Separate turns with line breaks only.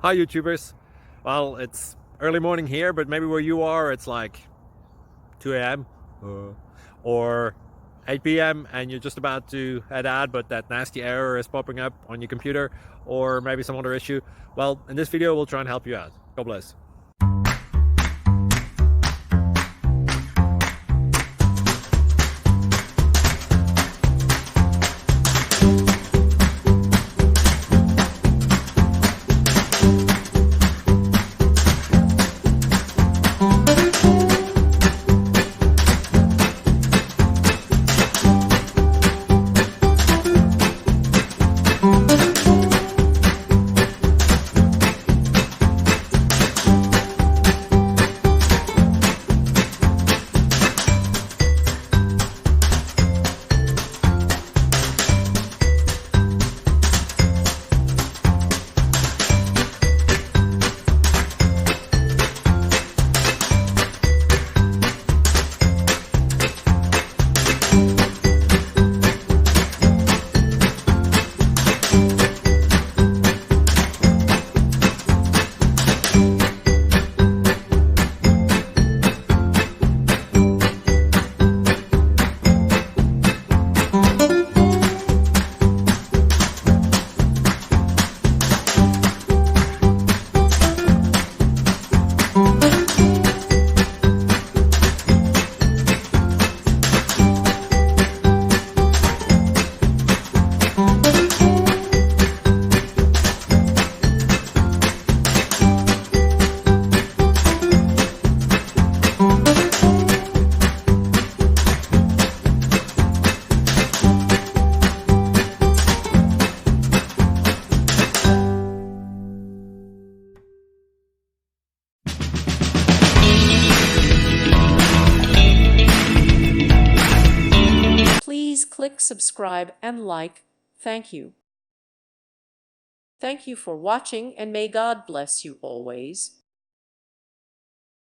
Hi YouTubers. Well, it's early morning here, but maybe where you are it's like 2 a.m. or 8 p.m. and you're just about to head out, but that nasty error is popping up on your computer, or maybe some other issue. Well, in this video we'll try and help you out. God bless.
Please click subscribe and like. Thank you. Thank you for watching, and may God bless you always.